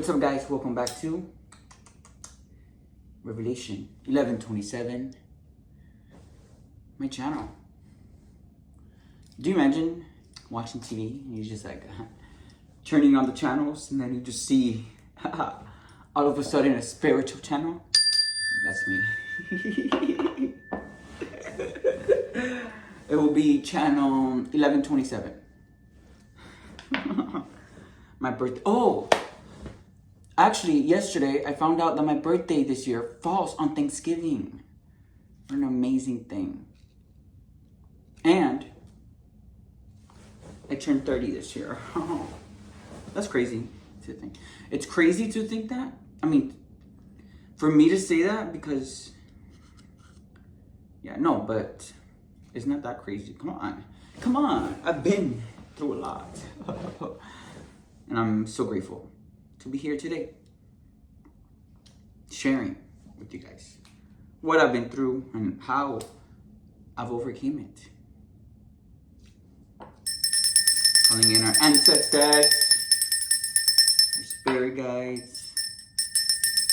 What's up, guys? Welcome back to Revelation 11:27, my channel. Do you imagine watching TV and you're just like turning on the channels and then you just see all of a sudden a spiritual channel? That's me. It will be channel 1127. My birthday. Oh! Actually, yesterday I found out that my birthday this year falls on Thanksgiving. What an amazing thing. And I turned 30 this year. That's crazy to think. It's crazy to think that. I mean, for me to say that because, yeah, no, but it's not that crazy. Come on. Come on. I've been through a lot. And I'm so grateful to be here today, sharing with you guys what I've been through and how I've overcame it. Calling in our ancestors, our spirit guides,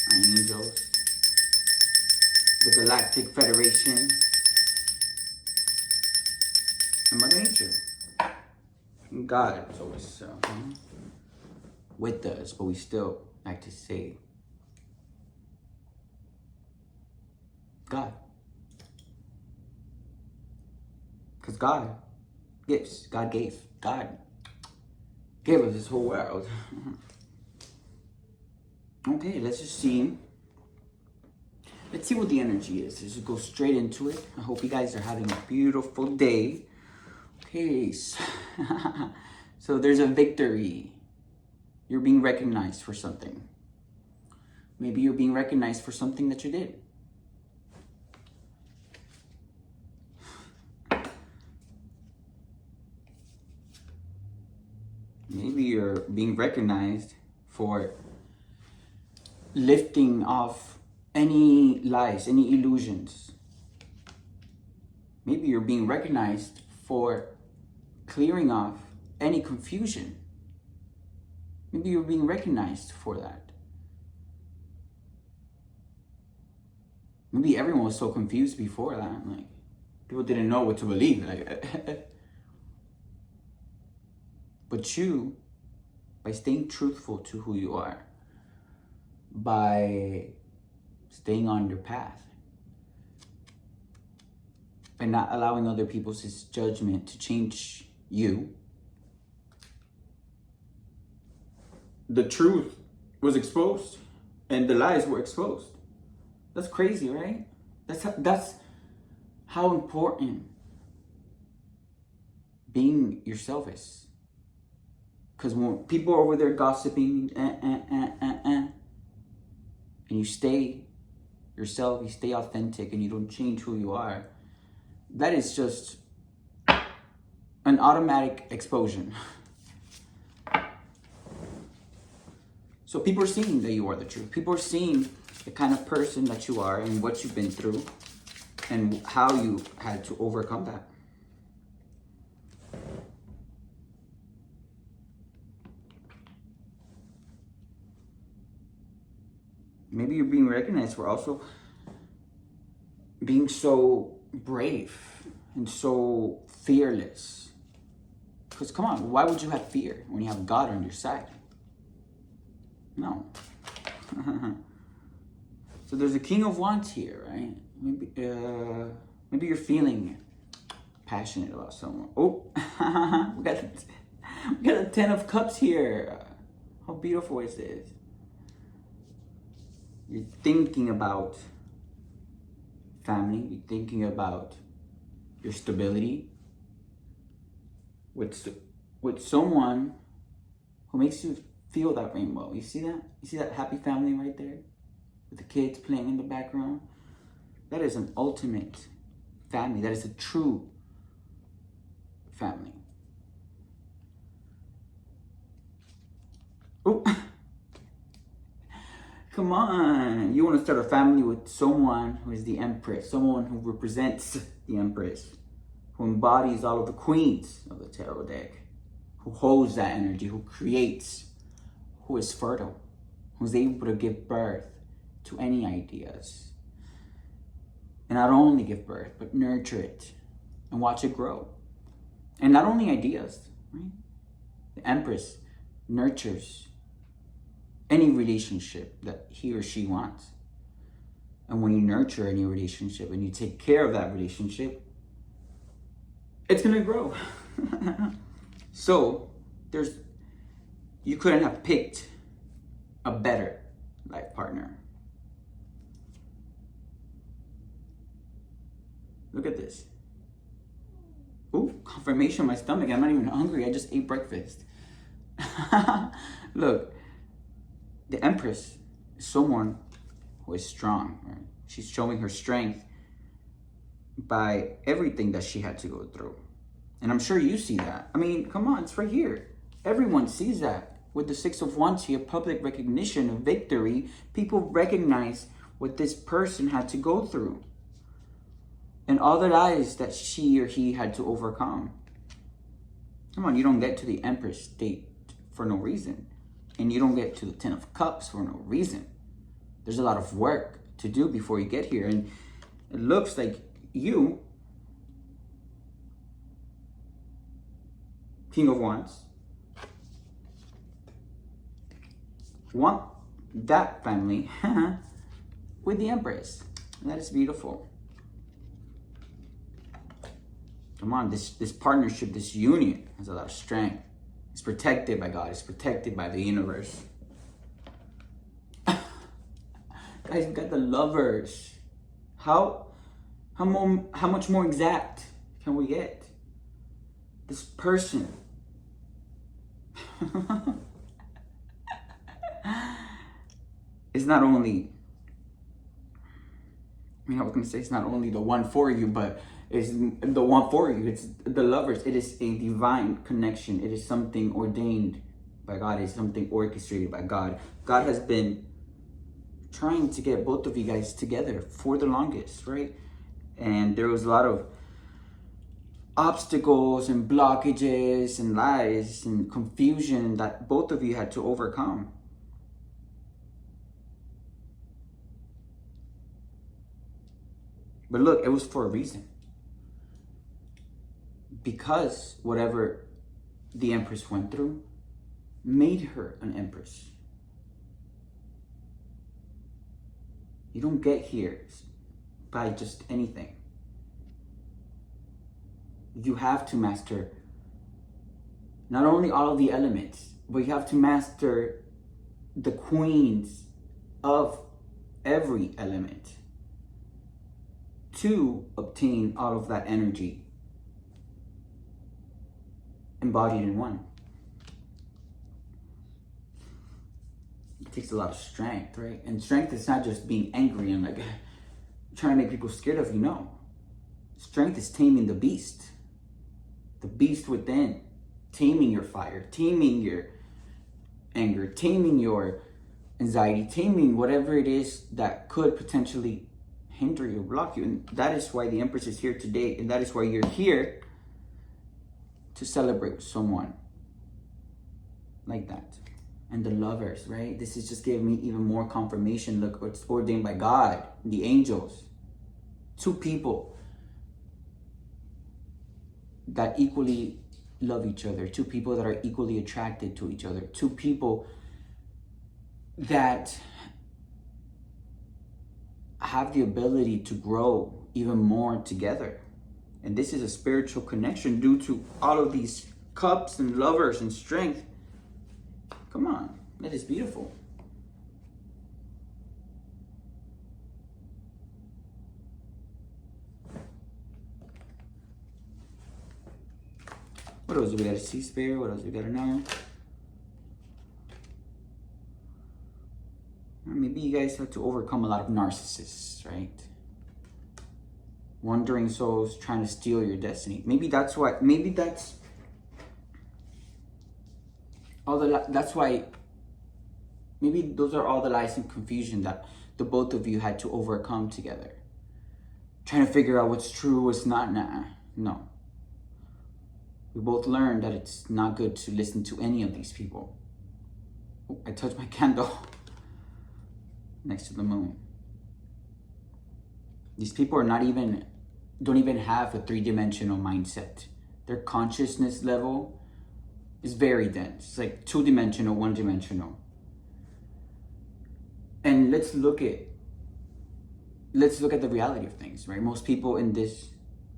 our angels, the Galactic Federation, and Mother Nature. God is always with us, but we still like to say God. Because God gives, God gave us this whole world. Okay, let's just see. Let's see what the energy is. Let's just go straight into it. I hope you guys are having a beautiful day. Okay, so there's a victory. You're being recognized for something. Maybe you're being recognized for something that you did. Maybe you're being recognized for lifting off any lies, any illusions. Maybe you're being recognized for clearing off any confusion. Maybe you're being recognized for that. Maybe everyone was so confused before that. Like, people didn't know what to believe. But you, by staying truthful to who you are, by staying on your path, by not allowing other people's judgment to change you, the truth was exposed and the lies were exposed. That's crazy, right? That's how important being yourself is. Because when people are over there gossiping, and you stay yourself, you stay authentic, and you don't change who you are, that is just an automatic explosion. So people are seeing that you are the truth. People are seeing the kind of person that you are and what you've been through and how you had to overcome that. Maybe you're being recognized for also being so brave and so fearless. Because come on, why would you have fear when you have God on your side? No. So there's a King of Wands here, right? Maybe you're feeling passionate about someone. Oh, we got a 10 of Cups here. How beautiful is this? You're thinking about family. You're thinking about your stability with someone who makes you feel that rainbow. You see that? You see that happy family right there? With the kids playing in the background? That is an ultimate family. That is a true family. Oh, come on. You want to start a family with someone who is the Empress. Someone who represents the Empress. Who embodies all of the queens of the tarot deck. Who holds that energy. Who creates. Who is fertile. who's able to give birth to any ideas. And not only give birth, but nurture it and watch it grow. And not only ideas, right? The Empress nurtures any relationship that he or she wants. And when you nurture any relationship and you take care of that relationship, it's gonna grow. So you couldn't have picked a better life partner. Look at this. Ooh, confirmation in my stomach. I'm not even hungry. I just ate breakfast. Look, the Empress is someone who is strong. Right? She's showing her strength by everything that she had to go through. And I'm sure you see that. I mean, come on, it's right here. Everyone sees that. With the Six of Wands here, public recognition of victory, people recognize what this person had to go through. And all the lies that she or he had to overcome. Come on, you don't get to the Empress state for no reason. And you don't get to the Ten of Cups for no reason. There's a lot of work to do before you get here. And it looks like you, King of Wands, want that family with the Empress. And that is beautiful. Come on, this partnership, this union has a lot of strength. It's protected by God. It's protected by the universe. Guys, we got the Lovers. How much more exact can we get? This person is not only, I was going to say it's not only the one for you, but it's the one for you. It's the Lovers. It is a divine connection. It is something ordained by God. It is something orchestrated by God. God has been trying to get both of you guys together for the longest, right? And there was a lot of obstacles and blockages and lies and confusion that both of you had to overcome. But look, it was for a reason. Because whatever the Empress went through made her an Empress. You don't get here by just anything. You have to master not only all of the elements, but you have to master the queens of every element to obtain all of that energy embodied in one. It takes a lot of strength, right? And strength is not just being angry and like trying to make people scared of you. No. Strength is taming the beast within, taming your fire, taming your anger, taming your anxiety, taming whatever it is that could potentially hinder you, block you. And that is why the Empress is here today, and that is why you're here to celebrate with someone like that. And the Lovers, right? This is just giving me even more confirmation. Look, it's ordained by God, the angels. Two people that equally love each other. Two people that are equally attracted to each other. Two people that have the ability to grow even more together. And this is a spiritual connection due to all of these cups and Lovers and strength. Come on, that is beautiful. What else do we gotta see, Spirit? What else do we gotta know? Maybe you guys have to overcome a lot of narcissists, right? Wandering souls trying to steal your destiny. Maybe that's why. Maybe that's all the. That's why. Maybe those are all the lies and confusion that the both of you had to overcome together. Trying to figure out what's true, what's not. Nah, no. We both learned that it's not good to listen to any of these people. Oh, I touched my candle. next to the moon. These people don't even have a three-dimensional mindset. Their consciousness level is very dense. It's like two-dimensional, one-dimensional. And let's look at the reality of things, right? Most people in this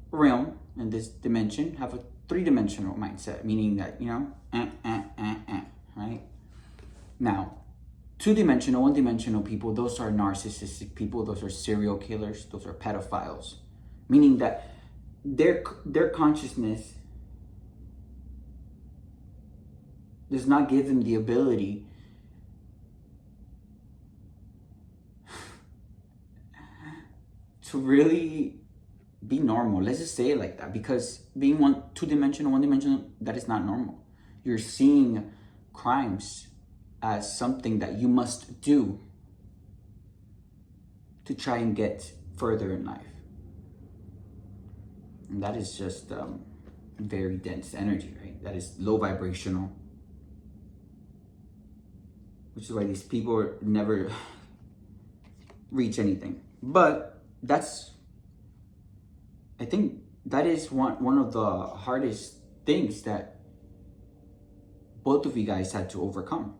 realm, in this dimension, have a three-dimensional mindset, meaning that, right? Now, two-dimensional, one-dimensional people, those are narcissistic people, those are serial killers, those are pedophiles, meaning that their consciousness does not give them the ability to really be normal. Let's just say it like that, because being two-dimensional, one-dimensional, that is not normal. You're seeing crimes as something that you must do to try and get further in life. And that is just very dense energy, right? That is low vibrational. Which is why these people never reach anything. But I think that is one of the hardest things that both of you guys had to overcome.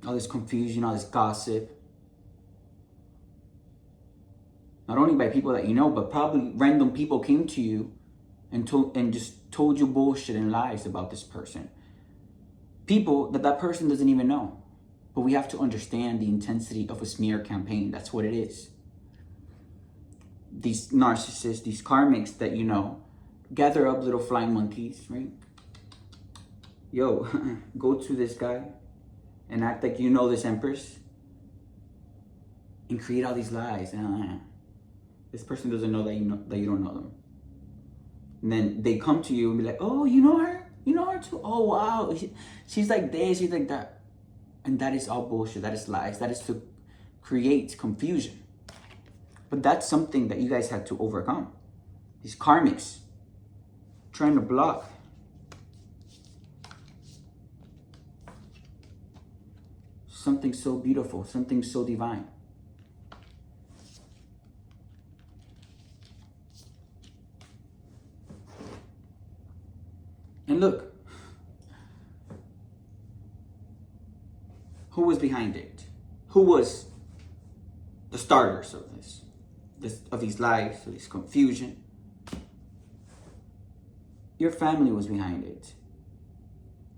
All this confusion, all this gossip. Not only by people that you know, but probably random people came to you and just told you bullshit and lies about this person. People that person doesn't even know. But we have to understand the intensity of a smear campaign. That's what it is. These narcissists, these karmics that you know, gather up little flying monkeys, right? Yo, go to this guy and act like you know this empress and create all these lies. This person doesn't know that you don't know them. And then they come to you and be like, oh, you know her? You know her too? Oh, wow. She's like this, she's like that. And that is all bullshit. That is lies. That is to create confusion. But that's something that you guys had to overcome. These karmics trying to block something so beautiful, something so divine. And look, who was behind it? Who was the starters of of these lies, of this confusion? Your family was behind it.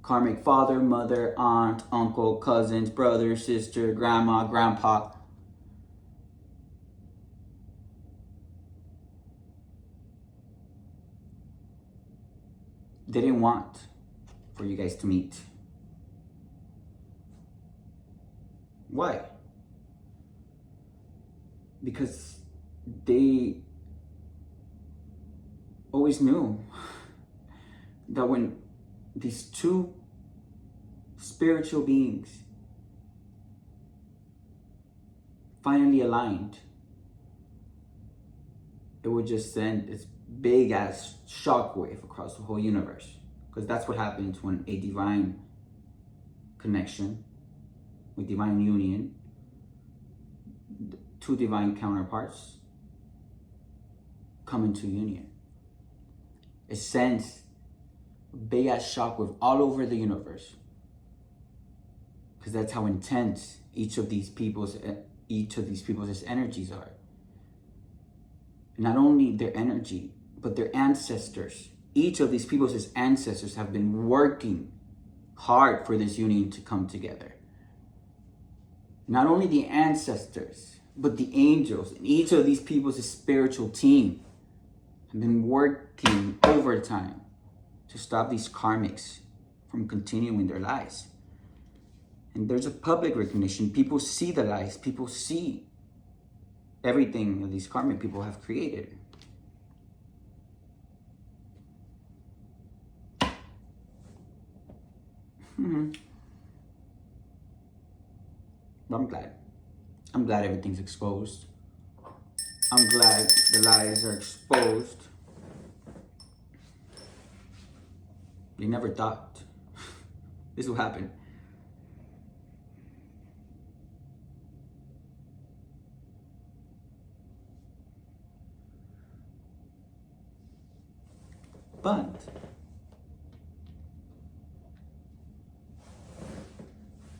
Karmic father, mother, aunt, uncle, cousins, brother, sister, grandma, grandpa. They didn't want for you guys to meet. Why? Because they always knew that when these two spiritual beings finally aligned, it would just send this big ass shockwave across the whole universe. Because that's what happens when a divine connection, with divine union, two divine counterparts come into union. It sends a big ass shockwave all over the universe. Because that's how intense each of these people's energies are. Not only their energy, but their ancestors. Each of these people's ancestors have been working hard for this union to come together. Not only the ancestors, but the angels and each of these people's spiritual team have been working overtime to stop these karmics from continuing their lies. And there's a public recognition. People see the lies. People see everything that these karmic people have created. But I'm glad everything's exposed. I'm glad the lies are exposed. They never thought this would happen. But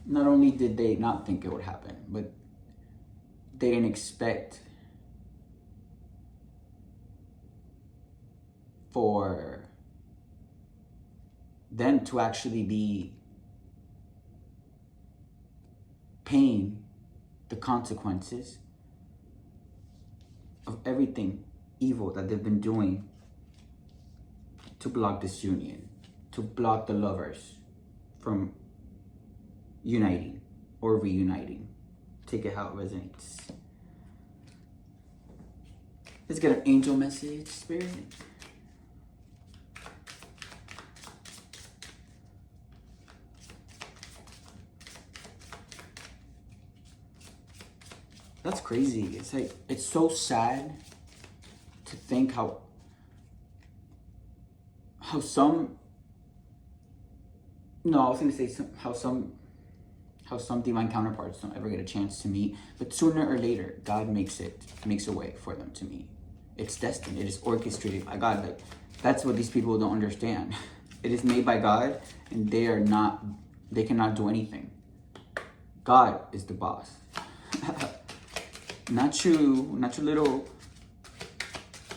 not only did they not think it would happen, but they didn't expect for them to actually be paying the consequences of everything evil that they've been doing to block this union, to block the lovers from uniting or reuniting. Take it how it resonates. Let's get an angel message, Spirit. That's crazy. It's like, it's so sad to think how some, no, I was going to say how some divine counterparts don't ever get a chance to meet, but sooner or later, God makes a way for them to meet. It's destined. It is orchestrated by God. Like, that's what these people don't understand. It is made by God, and they cannot do anything. God is the boss. Not you little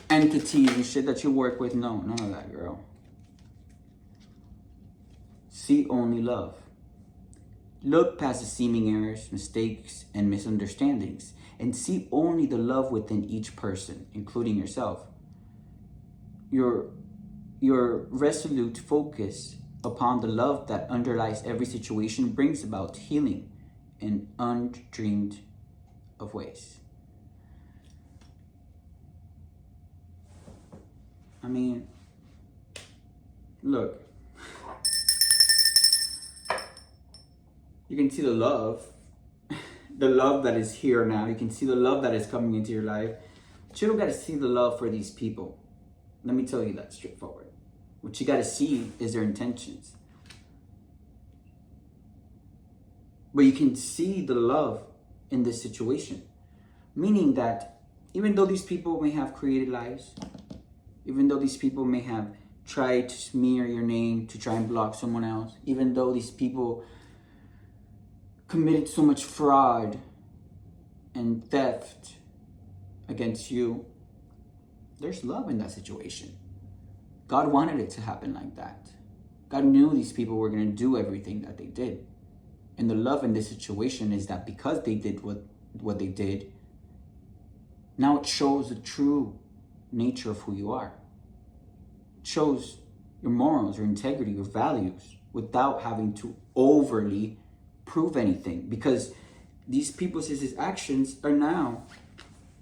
entities and shit that you work with. No, none of that, girl. See only love. Look past the seeming errors, mistakes, and misunderstandings, and see only the love within each person, including yourself. Your resolute focus upon the love that underlies every situation brings about healing in undreamed of ways. I mean, look. You can see the love that is here now. You can see the love that is coming into your life. But you don't got to see the love for these people. Let me tell you that straightforward. What you got to see is their intentions. But you can see the love in this situation. Meaning that even though these people may have created lies, even though these people may have tried to smear your name to try and block someone else, even though these people committed so much fraud and theft against you, there's love in that situation. God wanted it to happen like that. God knew these people were going to do everything that they did. And the love in this situation is that because they did what they did, now it shows the true nature of who you are. It shows your morals, your integrity, your values, without having to overly prove anything, because these people's actions are now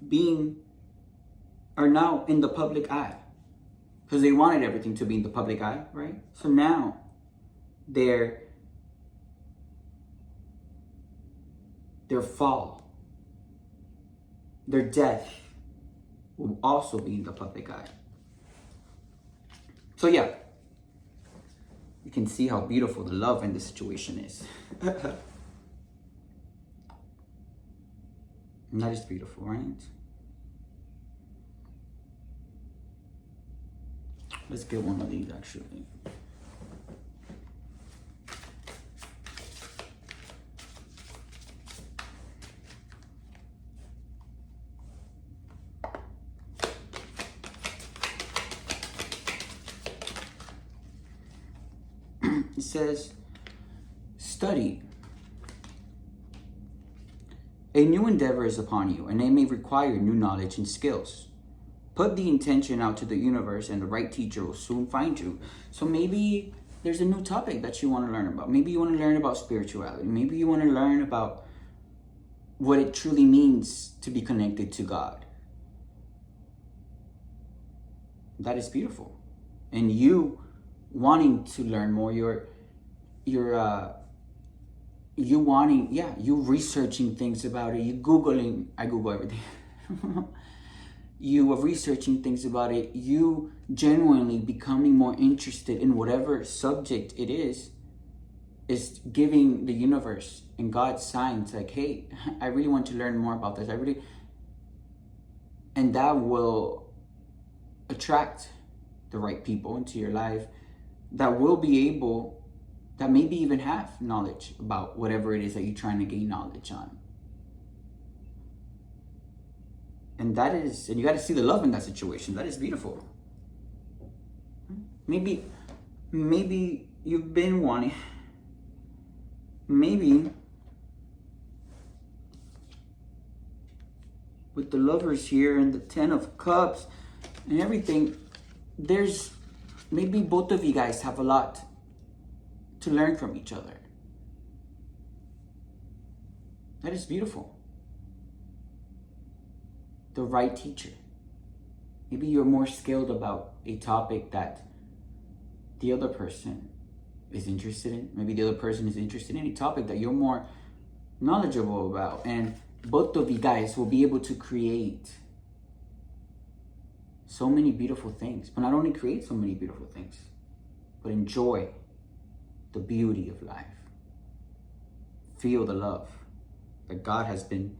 in the public eye, because they wanted everything to be in the public eye, right? So now their fall, their death will also be in the public eye. So yeah, you can see how beautiful the love in this situation is. And that is beautiful, right? Let's get one of these, actually. It says, study. A new endeavor is upon you, and it may require new knowledge and skills. Put the intention out to the universe, and the right teacher will soon find you. So maybe there's a new topic that you want to learn about. Maybe you want to learn about spirituality. Maybe you want to learn about what it truly means to be connected to God. That is beautiful. And you wanting to learn more, you researching things about it, I Google everything. You are researching things about it, you genuinely becoming more interested in whatever subject it is giving the universe and God signs like, hey, I really want to learn more about this. And that will attract the right people into your life that will be able, that maybe even have knowledge about whatever it is that you're trying to gain knowledge on. And you got to see the love in that situation. That is beautiful. Maybe you've been wanting, maybe with the lovers here and the 10 of cups and everything, there's maybe both of you guys have a lot to learn from each other. That is beautiful. The right teacher. Maybe you're more skilled about a topic that the other person is interested in. Maybe the other person is interested in a topic that you're more knowledgeable about. And both of you guys will be able to create so many beautiful things. But not only create so many beautiful things, but enjoy the beauty of life. Feel the love that God has been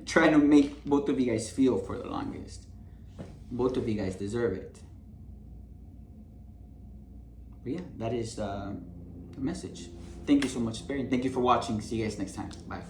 trying to make both of you guys feel for the longest. Both of you guys deserve it. But yeah, that is the message. Thank you so much, Spirit. Thank you for watching. See you guys next time. Bye.